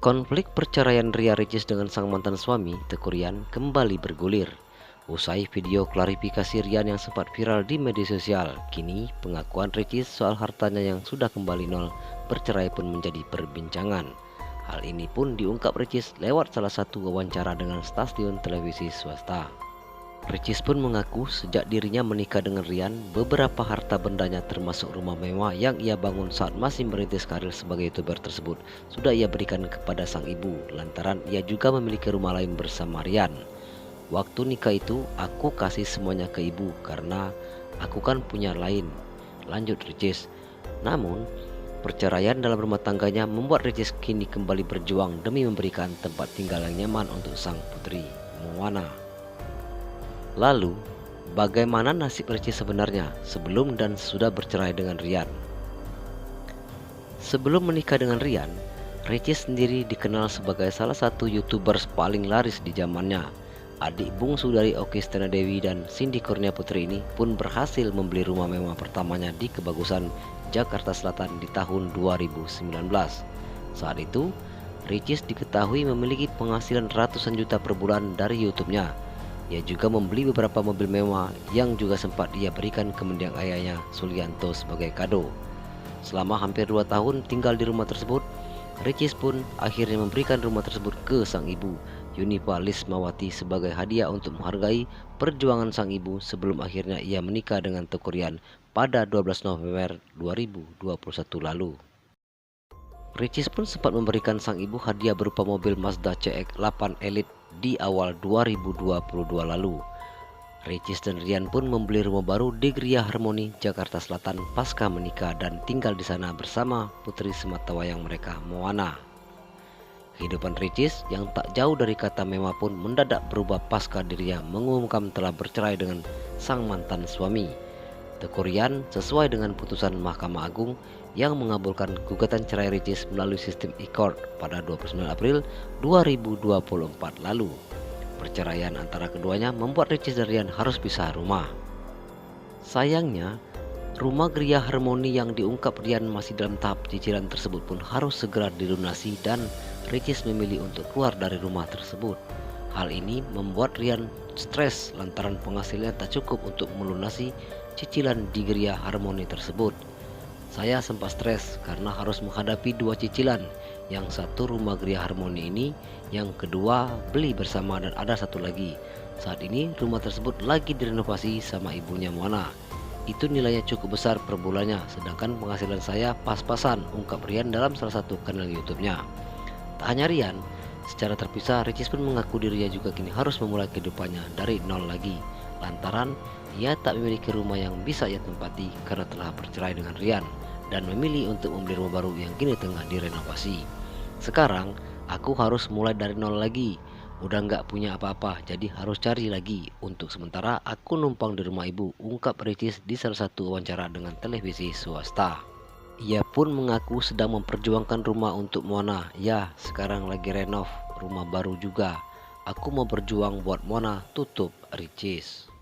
Konflik perceraian Ria Ricis dengan sang mantan suami, Teuku Ryan, kembali bergulir. Usai video klarifikasi Rian yang sempat viral di media sosial, kini pengakuan Ricis soal hartanya yang sudah kembali nol bercerai pun menjadi perbincangan. Hal ini pun diungkap Ricis lewat salah satu wawancara dengan stasiun televisi swasta. Ricis pun mengaku sejak dirinya menikah dengan Rian, beberapa harta bendanya termasuk rumah mewah yang ia bangun saat masih merintis karir sebagai YouTuber tersebut sudah ia berikan kepada sang ibu, lantaran ia juga memiliki rumah lain bersama Rian. Waktu nikah itu aku kasih semuanya ke ibu karena aku kan punya lain, lanjut Ricis. Namun perceraian dalam rumah tangganya membuat Ricis kini kembali berjuang demi memberikan tempat tinggal yang nyaman untuk sang putri Moana. Lalu, bagaimana nasib Ricis sebenarnya sebelum dan sudah bercerai dengan Rian? Sebelum menikah dengan Rian, Ricis sendiri dikenal sebagai salah satu YouTubers paling laris di zamannya. Adik bungsu dari Oki Setiana Dewi dan Cindy Kurnia Putri ini pun berhasil membeli rumah mewah pertamanya di Kebagusan, Jakarta Selatan di tahun 2019. Saat itu, Ricis diketahui memiliki penghasilan ratusan juta per bulan dari YouTube-nya. Ia juga membeli beberapa mobil mewah yang juga sempat ia berikan ke mendiang ayahnya Sulianto sebagai kado. Selama hampir 2 tahun tinggal di rumah tersebut, Ricis pun akhirnya memberikan rumah tersebut ke sang ibu, Yunifa Lismawati, sebagai hadiah untuk menghargai perjuangan sang ibu sebelum akhirnya ia menikah dengan Teuku Ryan pada 12 November 2021 lalu. Ricis pun sempat memberikan sang ibu hadiah berupa mobil Mazda CX-8 Elite di awal 2022 lalu. Ricis dan Rian pun membeli rumah baru di Gria Harmoni, Jakarta Selatan pasca menikah dan tinggal di sana bersama putri sematawayang mereka, Moana. Kehidupan Ricis yang tak jauh dari kata mewah pun mendadak berubah pasca dirinya mengumumkan telah bercerai dengan sang mantan suami, Teuku Ryan, sesuai dengan putusan Mahkamah Agung yang mengabulkan gugatan cerai Ricis melalui sistem e-court pada 29 April 2024 lalu. Perceraian antara keduanya membuat Ricis dan Rian harus pisah rumah. Sayangnya, rumah Gria Harmoni yang diungkap Rian masih dalam tahap cicilan tersebut pun harus segera dilunasi dan Ricis memilih untuk keluar dari rumah tersebut. Hal ini membuat Rian stres lantaran penghasilannya tak cukup untuk melunasi cicilan di Gria Harmoni tersebut. Saya sempat stres karena harus menghadapi 2 cicilan, yang satu rumah Gria Harmoni ini, yang kedua beli bersama dan ada satu lagi. Saat ini rumah tersebut lagi direnovasi sama ibunya Moana. Itu nilainya cukup besar per bulannya, sedangkan penghasilan saya pas-pasan, ungkap Rian dalam salah satu kanal YouTube-nya. Tak hanya Rian, secara terpisah Ricis pun mengaku dirinya juga kini harus memulai kehidupannya dari nol lagi, lantaran ia tak memiliki rumah yang bisa ia tempati karena telah bercerai dengan Rian dan memilih untuk membeli rumah baru yang kini tengah direnovasi. Sekarang aku harus mulai dari nol lagi, udah nggak punya apa-apa, jadi harus cari lagi. Untuk sementara aku numpang di rumah ibu, ungkap Ricis di salah satu wawancara dengan televisi swasta. Ia pun mengaku sedang memperjuangkan rumah untuk Moana. Ya, sekarang lagi renov rumah baru juga. Aku mau berjuang buat Moana, tutup Ricis.